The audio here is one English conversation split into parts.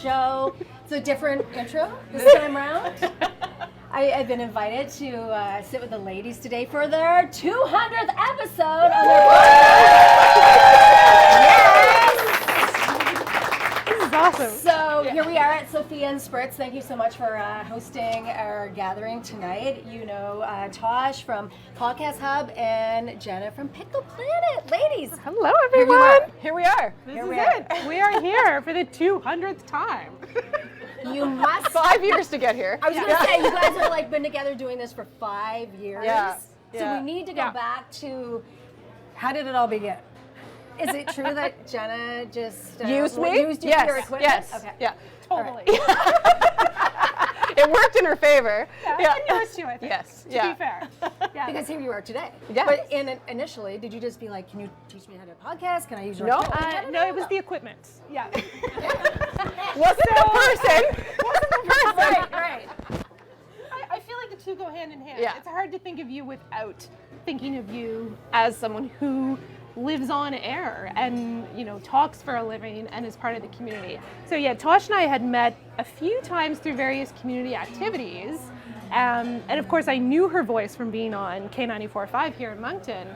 show. It's a different intro this time around. I've been invited to sit with the ladies today for their 200th episode on their podcast. This is awesome. So here we are at Sophia and Spritz. Thank you so much for hosting our gathering tonight. You know Tosh from Podcast Hub and Jenna from Pickle Planet. Ladies. Hello, everyone. Here we are. This is it. We are here for the 200th time. You must 5 years to get here. I was going to say, you guys have like been together doing this for 5 years. Yeah. So we need to go back to, how did it all begin? Is it true that Jenna just used me? Used you for your equipment? Yes. Okay. Yeah. Totally. It worked in her favor. Yeah. And yours too, I think. Yes. To be fair. Yeah. Because here you are today. Yes. But initially, did you just be like, can you teach me how to podcast? Can I use your No. equipment? No, it was the equipment. Yeah. Wasn't the person. Wasn't the person. Right. I feel like the two go hand in hand. Yeah. It's hard to think of you without thinking of you as someone who lives on air and, you know, talks for a living and is part of the community. So yeah, Tosh and I had met a few times through various community activities. And of course I knew her voice from being on K94.5 here in Moncton.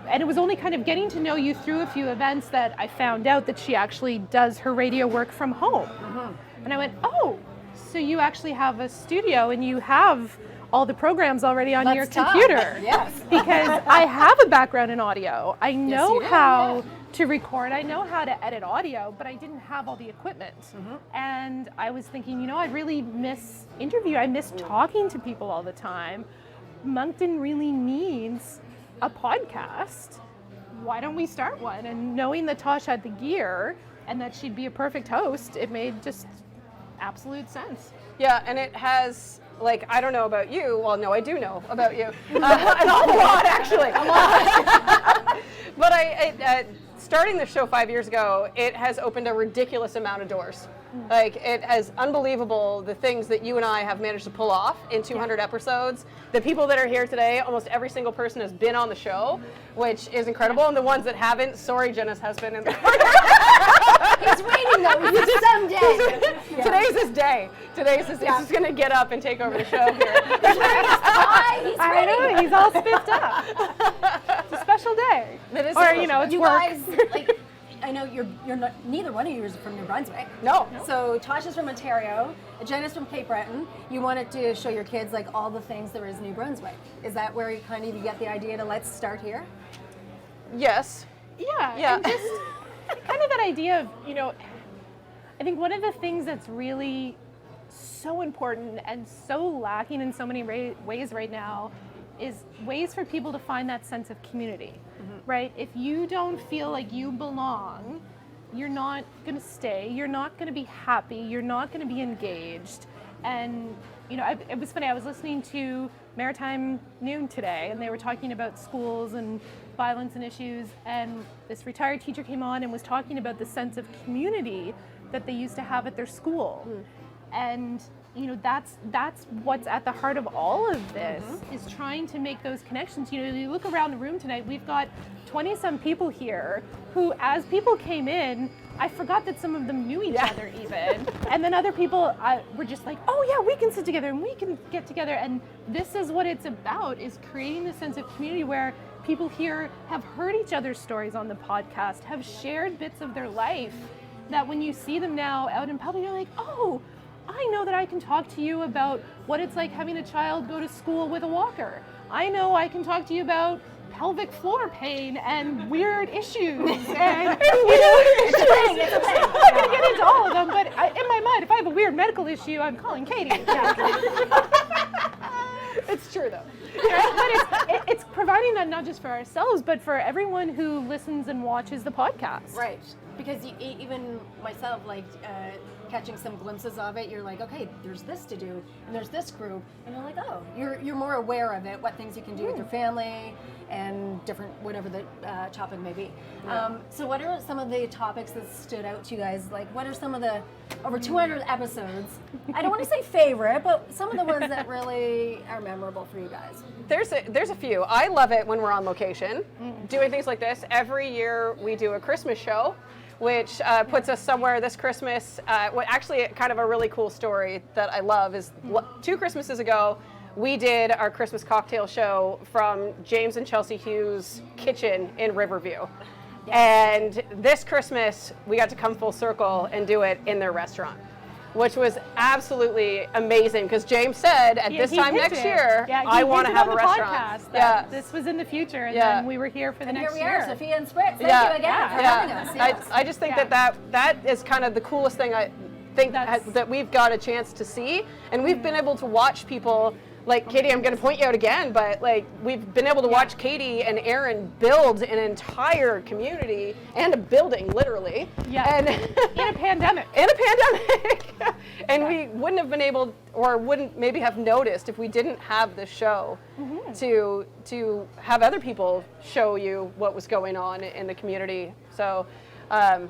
And it was only kind of getting to know you through a few events that I found out that she actually does her radio work from home. And I went, oh, so you actually have a studio and you have all the programs already on your computer. Yes. Because I have a background in audio. I know you do, how to record. I know how to edit audio, but I didn't have all the equipment. And I was thinking, you know, I really miss interview. I miss talking to people all the time. Moncton really needs a podcast. Why don't we start one? And knowing that Tosh had the gear and that she'd be a perfect host, it made just absolute sense. Yeah, and it has, like, I don't know about you. Well, no, I do know about you. An awful lot, actually. A lot. But starting the show 5 years ago, it has opened a ridiculous amount of doors. Like, it is unbelievable the things that you and I have managed to pull off in 200 episodes. The people that are here today, almost every single person has been on the show, which is incredible. And the ones that haven't, sorry, Jenna's husband in the corner. He's waiting though, someday. Today's his day. Today's his day. He's just going to get up and take over the show here. I know, he's all spiffed up. It's a special day. It is or, you know, it's you work. guys, like, I know you're not, neither one of you is from New Brunswick. No. So Tosh is from Ontario, Jenna's from Cape Breton. You wanted to show your kids like all the things there is in New Brunswick. Is that where you kind of get the idea to let's start here? Yes. Yeah. And just kind of that idea of, you know, I think one of the things that's really so important and so lacking in so many ways right now is ways for people to find that sense of community, right? If you don't feel like you belong, you're not going to stay, you're not going to be happy, you're not going to be engaged. And, you know, it was funny, I was listening to Maritime Noon today, and they were talking about schools and violence and issues, and this retired teacher came on and was talking about the sense of community that they used to have at their school. And you know, that's what's at the heart of all of this, is trying to make those connections. You know, you look around the room tonight, we've got 20-some people here who, as people came in, I forgot that some of them knew each other even. And then other people were just like, oh yeah, we can sit together and we can get together. And this is what it's about, is creating a sense of community where people here have heard each other's stories on the podcast, have shared bits of their life, that when you see them now out in public, you're like, oh, I know that I can talk to you about what it's like having a child go to school with a walker. I know I can talk to you about pelvic floor pain and weird issues. And, you know, It's a thing. I'm not going to get into all of them, but in my mind, if I have a weird medical issue, I'm calling Katie. It's true, though. But it's providing that not just for ourselves, but for everyone who listens and watches the podcast. Right. Because even myself, like, catching some glimpses of it, you're like, okay, there's this to do, and there's this group, and you're like, oh, you're more aware of it, what things you can do with your family, and different, whatever the topic may be. So what are some of the topics that stood out to you guys? Like, what are some of the, over 200 episodes, I don't want to say favorite, but some of the ones that really are memorable for you guys? There's a few. I love it when we're on location, doing things like this. Every year we do a Christmas show, which puts us somewhere this Christmas. Actually, kind of a really cool story that I love is 2 Christmases ago, we did our Christmas cocktail show from James and Chelsea Hughes' kitchen in Riverview. Yes. And this Christmas, we got to come full circle and do it in their restaurant, which was absolutely amazing because James said at this time next year, I want to have a restaurant. Yeah, this was in the future, and then we were here for the next year. Here we are, Sophia and Spritz. Thank you again for having us. Yes. I just think that is kind of the coolest thing I think that we've got a chance to see, and we've been able to watch people. Like Katie, I'm going to point you out again, but like we've been able to watch Katie and Aaron build an entire community and a building, literally. Yeah. And in a pandemic. And we wouldn't have been able, or wouldn't maybe have noticed if we didn't have this show to have other people show you what was going on in the community. So I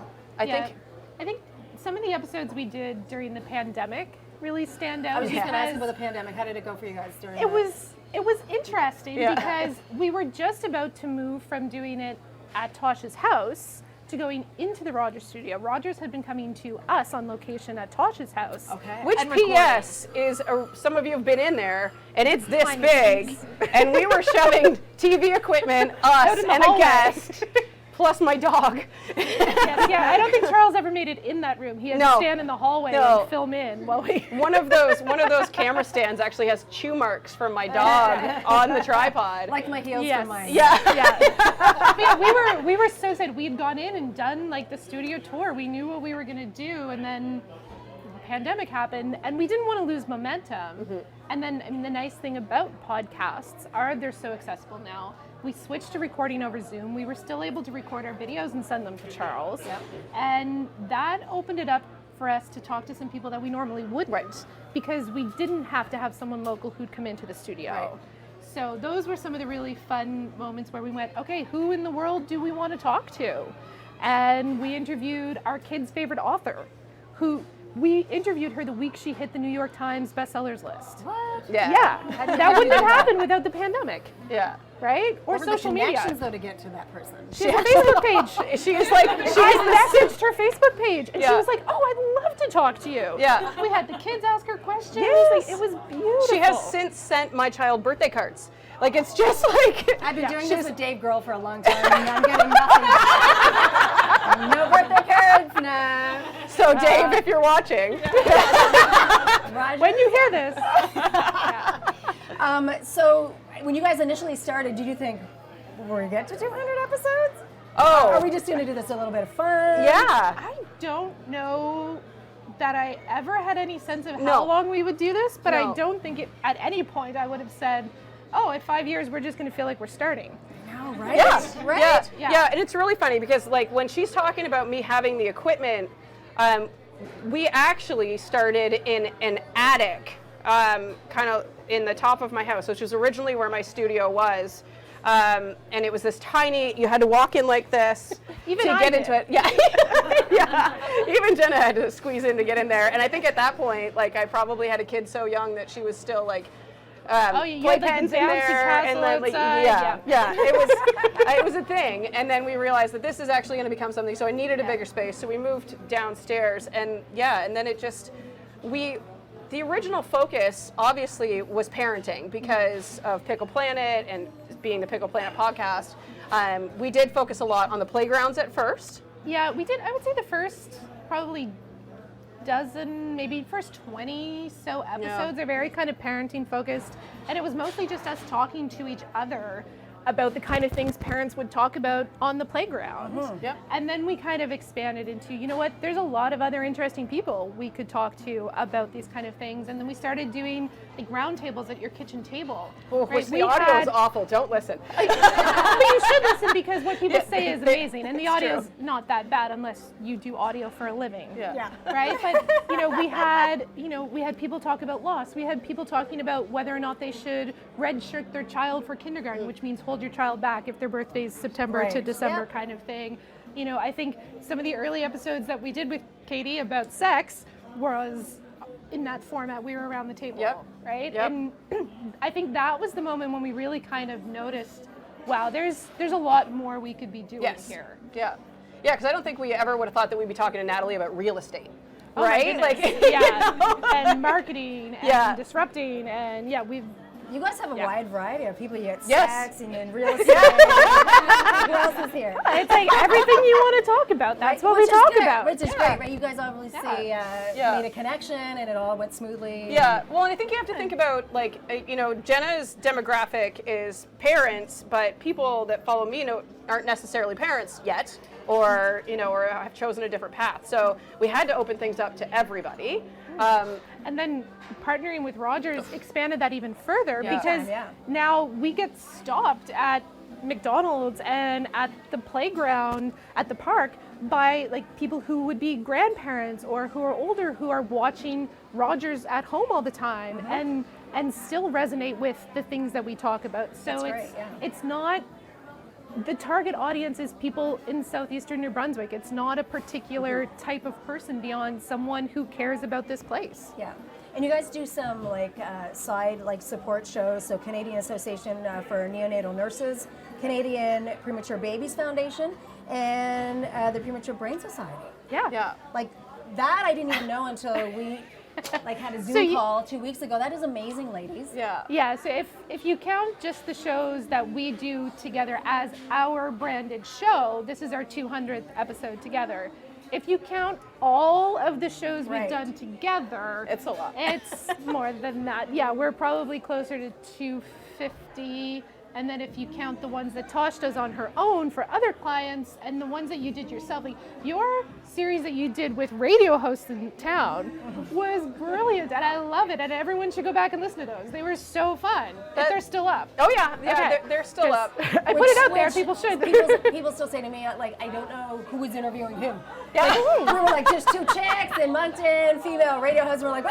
think some of the episodes we did during the pandemic really stand out. I was just going to ask about the pandemic. How did it go for you guys during that? It was interesting because we were just about to move from doing it at Tosh's house to going into the Rogers studio. Rogers had been coming to us on location at Tosh's house. Okay. Which PS is, some of you have been in there, and it's this big, and we were shoving TV equipment, us, and a guest, plus my dog. I don't think Charles ever made it in that room. He had to stand in the hallway and film in while we. One of those camera stands actually has chew marks from my dog on the tripod. Like my heels from mine. We were so excited. We'd gone in and done like the studio tour. We knew what we were gonna do, and then the pandemic happened, and we didn't want to lose momentum. And then the nice thing about podcasts are they're so accessible now. We switched to recording over Zoom. We were still able to record our videos and send them to Charles. And that opened it up for us to talk to some people that we normally wouldn't, because we didn't have to have someone local who'd come into the studio. So those were some of the really fun moments where we went, okay, who in the world do we want to talk to? And we interviewed our kid's favorite author, who we interviewed her the week she hit the New York Times bestsellers list. What? That wouldn't have happened without the pandemic. Right? Or what social were the media. connections though to get to that person? She has a Facebook page. She messaged her Facebook page, and she was like, "Oh, I'd love to talk to you." We had the kids ask her questions. Like, it was beautiful. She has since sent my child birthday cards. Like, it's just like I've been doing this with Dave Grohl for a long time, and I'm getting nothing. No birthday cards, no. So Dave, if you're watching, when you hear this. So when you guys initially started, did you think we're gonna get to 200 episodes? Oh, are we just gonna do this a little bit of fun? I don't know that I ever had any sense of how long we would do this, but I don't think at any point I would have said, oh, in 5 years we're just gonna feel like we're starting. No, right? Yeah, and it's really funny because like when she's talking about me having the equipment, we actually started in an attic, kind of in the top of my house, which was originally where my studio was. And it was this tiny, you had to walk in like this to get into it. Even Jenna had to squeeze in to get in there. And I think at that point, like I probably had a kid so young that she was still like, play pens in there, and then like, it was a thing. And then we realized that this is actually going to become something. So I needed a bigger space. So we moved downstairs, and and then it just the original focus obviously was parenting because of Pickle Planet and being the Pickle Planet podcast. We did focus a lot on the playgrounds at first. Yeah, we did. I would say the first probably dozen, maybe first 20 so episodes are very kind of parenting focused, and it was mostly just us talking to each other about the kind of things parents would talk about on the playground. And then we kind of expanded into, you know what, there's a lot of other interesting people we could talk to about these kind of things. And then we started doing like round tables at your kitchen table. Which the audio is awful, don't listen. But you should listen because what people say is amazing, and the audio's not that bad unless you do audio for a living. Right? But we had people talk about loss. We had people talking about whether or not they should redshirt their child for kindergarten, which means hold your child back if their birthday's September to December kind of thing. I think some of the early episodes that we did with Katie about sex was in that format. We were around the table, right? And I think that was the moment when we really kind of noticed, wow, there's a lot more we could be doing here. Yeah, because I don't think we ever would have thought that we'd be talking to Natalie about real estate. Oh my right? goodness. Yeah, and marketing and disrupting, and we've. You guys have a wide variety of people. You get Yes. sex and in real estate. Who else is here? It's like everything you want to talk about. That's what we talk about. Which is great, right? You guys obviously made a connection and it all went smoothly. Yeah, well, and I think you have to think about, like, Jenna's demographic is parents, but people that follow me aren't necessarily parents yet, or or have chosen a different path. So we had to open things up to everybody. And then partnering with Rogers expanded that even further because now we get stopped at McDonald's and at the playground at the park by like people who would be grandparents or who are older who are watching Rogers at home all the time and still resonate with the things that we talk about. So it's not. The target audience is people in southeastern New Brunswick. It's not a particular type of person beyond someone who cares about this place. Yeah. And you guys do some side support shows. So Canadian Association for Neonatal Nurses, Canadian Premature Babies Foundation, and the Premature Brain Society. Yeah. Like that I didn't even know until we had a Zoom call 2 weeks ago. That is amazing, ladies. Yeah, so if you count just the shows that we do together as our branded show, this is our 200th episode together. If you count all of the shows we've done together, it's a lot. It's more than that. Yeah, we're probably closer to 250. And then if you count the ones that Tosh does on her own for other clients and the ones that you did yourself, like your series that you did with radio hosts in town was brilliant and I love it and everyone should go back and listen to those. They were so fun. If they're still up. Oh yeah, they're still up. I put it out there, people should. People still say to me, I don't know who was interviewing him. Yeah. We were just two chicks in Moncton, female radio hosts, we're like,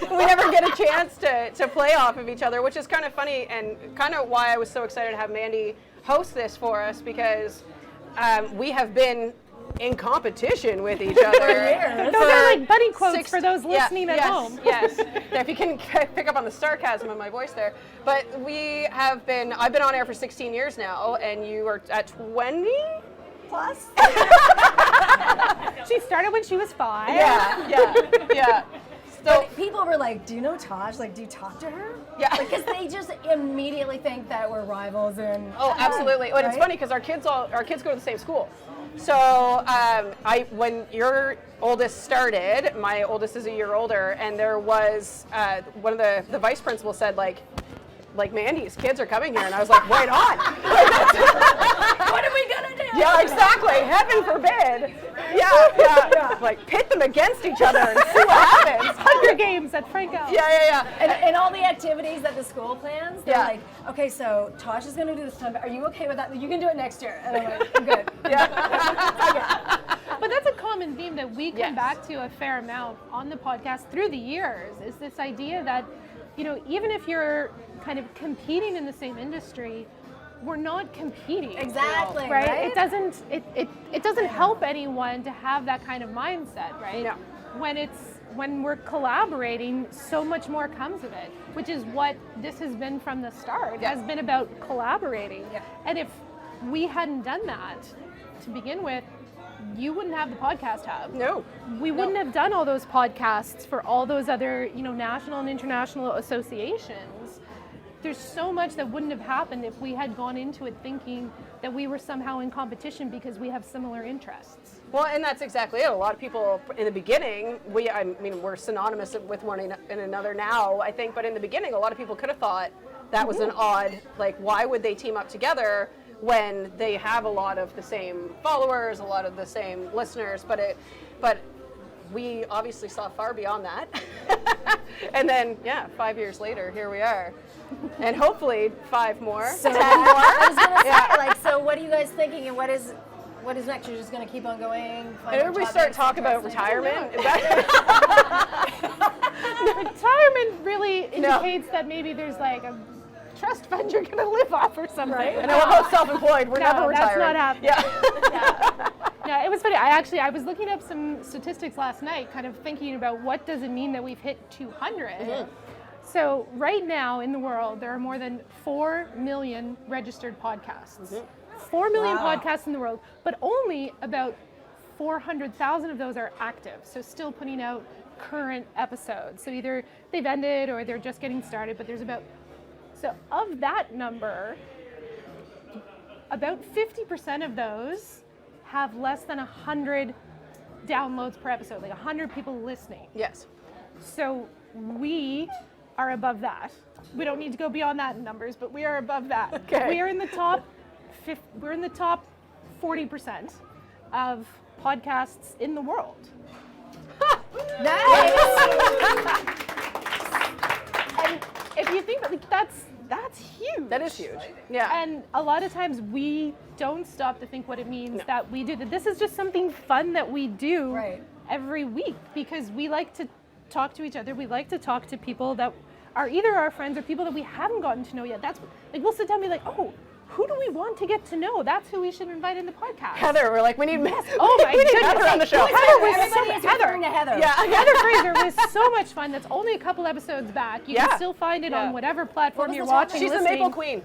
we never get a chance to play off of each other, which is kind of funny and kind of why I was so excited to have Mandy host this for us because we have been in competition with each other. Those are like buddy quotes for those listening at home. Yes, if you can pick up on the sarcasm in my voice there. But I've been on air for 16 years now, and you are at 20? Plus? She started when she was 5. Yeah. So people were like, do you know Tosh? Do you talk to her? Yeah. Because they just immediately think that we're rivals and absolutely. Well, it's funny because our kids go to the same school. So when your oldest started, my oldest is a year older, and there was one of the vice principals said like Mandy's kids are coming here, and I was like, right on. What are we gonna do? Yeah, exactly. Heaven forbid. Yeah. Like pit them against each other and see what happens. Hunger Games at Franco. Yeah. And all the activities that the school plans, they're like, okay, so Tosh is gonna do this time. Are you okay with that? You can do it next year. And I'm like, I'm good. Yeah. But that's a common theme that we come back to a fair amount on the podcast through the years, is this idea that, even if you're kind of competing in the same industry, we're not competing. Exactly. Right? It doesn't help anyone to have that kind of mindset, right? No. When we're collaborating, so much more comes of it, which is what this has been from the start. It has been about collaborating. Yeah. And if we hadn't done that to begin with, you wouldn't have the podcast hub. No. We wouldn't have done all those podcasts for all those other, national and international associations. There's so much that wouldn't have happened if we had gone into it thinking that we were somehow in competition because we have similar interests. Well, and that's exactly it. A lot of people in the beginning, we're synonymous with one another now, I think, but in the beginning, a lot of people could have thought that was an odd, why would they team up together when they have a lot of the same followers, a lot of the same listeners, but we obviously saw far beyond that. And then, 5 years later, here we are. And hopefully 5 more, so 10 more. I was gonna say, so what are you guys thinking, and what is next? You're just gonna keep on going? And everybody start talking about retirement. Retirement really indicates that maybe there's a trust fund you're going to live off or something. Right? And what about self-employed? We're never retiring. That's not happening. Yeah, it was funny. I was looking up some statistics last night, kind of thinking about what does it mean that we've hit 200. Mm-hmm. So right now in the world, there are more than 4 million registered podcasts. Mm-hmm. 4 million Wow. podcasts in the world, but only about 400,000 of those are active. So still putting out current episodes. So either they've ended or they're just getting started, but there's so of that number, about 50% of those have less than 100 downloads per episode, like 100 people listening. Yes. So we are above that. We don't need to go beyond that in numbers, but we are above that. Okay. We are in the top 40% of podcasts in the world. Nice. And if you think like that's huge. That is huge. Yeah. And a lot of times we don't stop to think what it means that we do that. This is just something fun that we do Right. every week because we like to talk to each other. We like to talk to people that are either our friends or people that we haven't gotten to know yet. That's like we'll sit down and be like, oh, who do we want to get to know? That's who we should invite in the podcast. Heather, we're like, we need Oh my we need goodness. Heather on the show. Heather was Everybody is referring to Heather. Yeah. Heather Fraser was so much fun. That's only a couple episodes back. You Yeah. can still find it Yeah. on whatever platform was you're the title? watching. She's the listening. maple queen.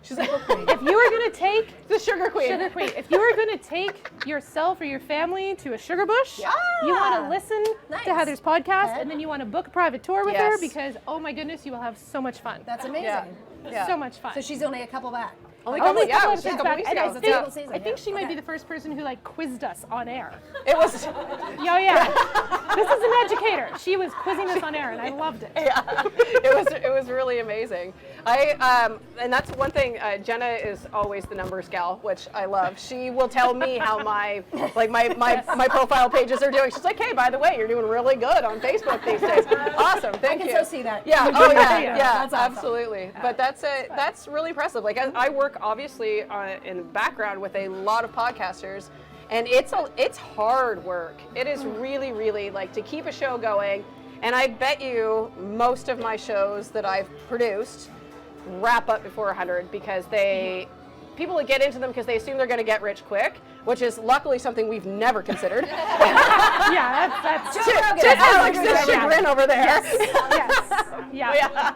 She's the maple queen. If you were going to take The sugar queen. Sugar Queen, if you were going to take yourself or your family to a sugar bush, you want to listen Nice. to Heather's podcast, Okay. and then you want to book a private tour with her Yes. because, oh my goodness, you will have so much fun. That's amazing. Yeah. Yeah. So much fun. So she's only a couple back. Only Only a yeah, couple it was just a episodes couple back, weeks and ago. I think, Single season, I think yeah. she might Okay. be the first person who quizzed us on air. It was Yeah. This is an educator. She was quizzing us on air, and I loved it. it was really amazing. And that's one thing. Jenna is always the numbers gal, which I love. She will tell me how my profile pages are doing. She's like, hey, by the way, you're doing really good on Facebook these days. Awesome, thank you. I can so see that. Yeah. Oh yeah. Yeah. Yeah. That's awesome. Absolutely. But that's really impressive. Like I work obviously in the background with a lot of podcasters. And it's hard work. It is really, really like to keep a show going. And I bet you most of my shows that I've produced wrap up before 100 because people that get into them because they assume they're going to get rich quick, which is luckily something we've never considered. Yeah, that's Joe Rogan. Just Joe Alex's Rogan. chagrin over there. yes. Yeah. Yeah.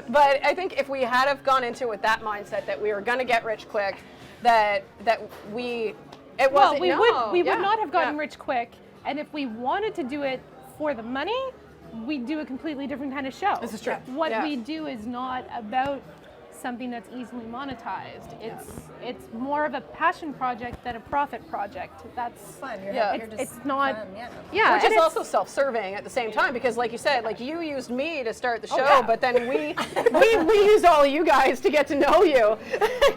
But I think if we had have gone into it with that mindset that we were going to get rich quick, that we it Well, wasn't. we would not have gotten rich quick, and if we wanted to do it for the money, we'd do a completely different kind of show. This is true. What Yeah. we do is not about something that's easily monetized. It's more of a passion project than a profit project. That's Fun. You're, Yeah. you're just it's not. fun, yeah. Yeah, Which and is it's- also self-serving at the same time because, like you said, like you used me to start the show, yeah. but then we used all of you guys to get to know you.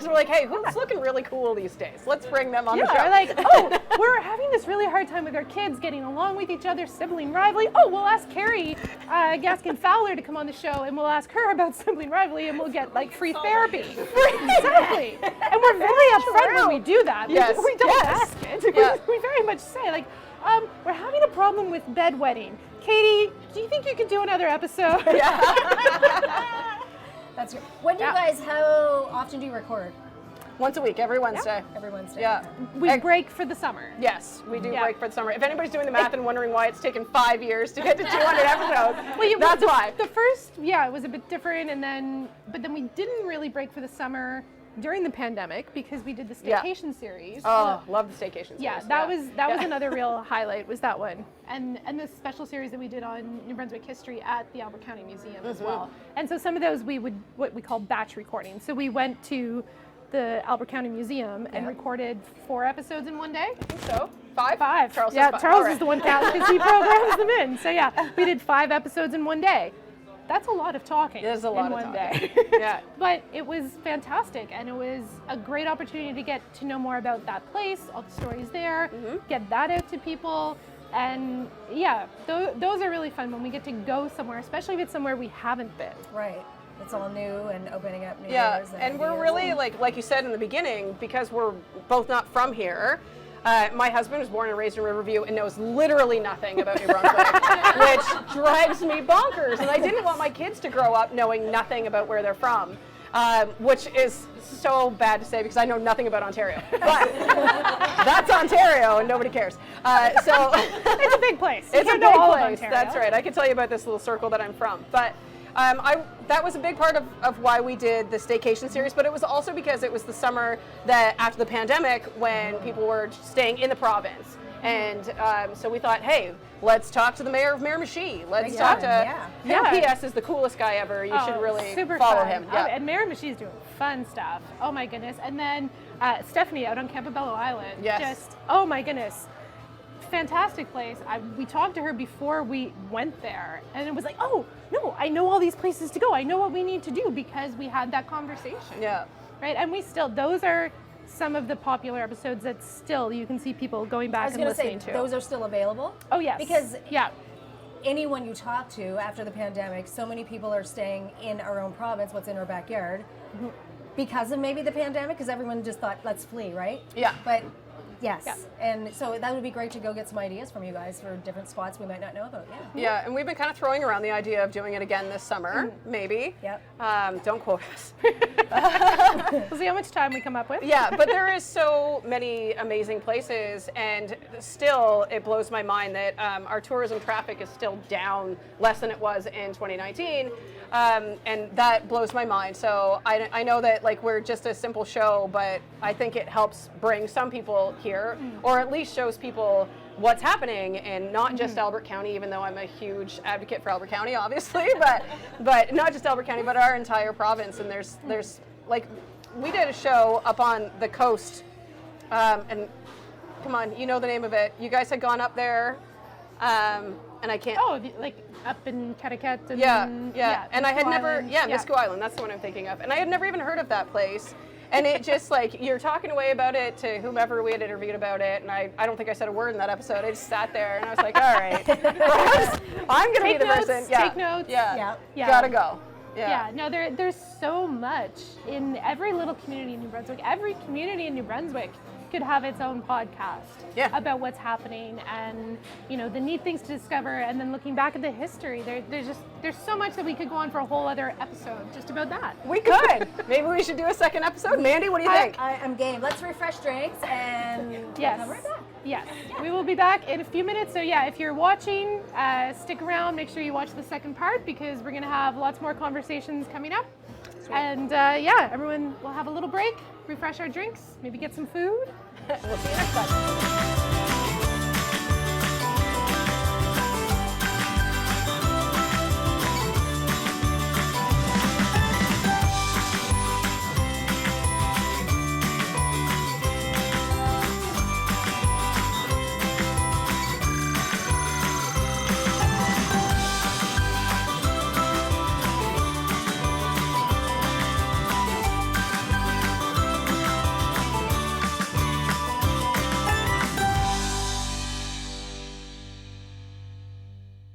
So we're like, hey, who's looking really cool these days? Let's bring them on the show. Yeah, we're like, oh, we're having this really hard time with our kids getting along with each other, sibling rivalry. Oh, we'll ask Carrie Gaskin Fowler to come on the show, and we'll ask her about sibling rivalry, and we'll get like free therapy. Exactly. And we're very upfront when we do that. Yes, We don't yes. ask it. Yeah. We very much say, like, we're having a problem with bedwetting. Katie, do you think you could do another episode? That's great. When do you Yeah. guys? How often do you record? Once a week, every Wednesday. Every Wednesday. Yeah. We break for the summer. Yes, we do Yeah. break for the summer. If anybody's doing the math and wondering why it's taken 5 years to get to 200 episodes, that's why. The first, it was a bit different, but then we didn't really break for the summer during the pandemic because we did the Yeah. staycation series. Oh, love the staycation series. Yeah, that was another real highlight was that one, and the special series that we did on New Brunswick history at the Albert County Museum as well. And so some of those we would what we call batch recording. So we went to the Albert County Museum and recorded 4 episodes in one day. I think so. 5? 5. Charles yeah, says 5. Charles All right. is the one counting because he programs them in. So yeah, we did 5 episodes in one day. That's a lot of talking. It is a lot in of one talking. day. Yeah. But it was fantastic, and it was a great opportunity to get to know more about that place, all the stories there, get that out to people. And yeah, those are really fun when we get to go somewhere, especially if it's somewhere we haven't been. Right. It's all new and opening up new Yeah, doors. and we're ideas really, and- like you said in the beginning, because we're both not from here, my husband was born and raised in Riverview and knows literally nothing about New Brunswick, which drives me bonkers. And I didn't want my kids to grow up knowing nothing about where they're from, which is so bad to say because I know nothing about Ontario. But that's Ontario and nobody cares. So It's a big place. You it's a can't big know all of place. Ontario. That's right. I can tell you about this little circle that I'm from. But That was a big part of why we did the staycation series, but it was also because it was the summer that after the pandemic when people were staying in the province. And so we thought, hey, let's talk to the mayor of Miramichi. Let's talk to PS is the coolest guy ever. You should really follow him. Yeah. And Miramichi is doing fun stuff. Oh my goodness. And then Stephanie out on Campobello Island. Yes. Just, oh my goodness. Fantastic place. We talked to her before we went there, and it was like, oh no, I know all these places to go. I know what we need to do because we had that conversation. Yeah. Right. And those are some of the popular episodes that still you can see people going back and listening to. Those are still available. Oh yes. Because anyone you talk to after the pandemic, so many people are staying in our own province, what's in our backyard, because of maybe the pandemic, because everyone just thought, let's flee, right? Yeah. But yes, and so that would be great to go get some ideas from you guys for different spots we might not know about. Yeah, and we've been kind of throwing around the idea of doing it again this summer, maybe. Yep. Don't quote us. We'll see how much time we come up with. Yeah, but there is so many amazing places, and still it blows my mind that our tourism traffic is still down less than it was in 2019, and that blows my mind. So I know that like we're just a simple show, but I think it helps bring some people here, or at least shows people what's happening in not just Albert County, even though I'm a huge advocate for Albert County, obviously, but not just Albert County, but our entire province. And there's like, we did a show up on the coast, and come on, you know the name of it. You guys had gone up there, and I can't. Oh, like up in Catacat. And, yeah. And I had never, Island. Misco Island, that's the one I'm thinking of. And I had never even heard of that place. And it just like, you're talking away about it to whomever we had interviewed about it. And I don't think I said a word in that episode. I just sat there and I was like, all right, I'm going to be the person. Take notes. Yeah. Gotta go. Yeah, no, there's so much in every little community in New Brunswick. Every community in New Brunswick could have its own podcast about what's happening and, you know, the neat things to discover, and then looking back at the history. There's so much that we could go on for a whole other episode just about that. We could. Maybe we should do a second episode. Mandy, what do you think? I'm game. Let's refresh drinks and come right back. Yes, we will be back in a few minutes. So yeah, if you're watching, stick around. Make sure you watch the second part because we're going to have lots more conversations coming up. Sweet. And everyone will have a little break, refresh our drinks, maybe get some food. We'll see you next time.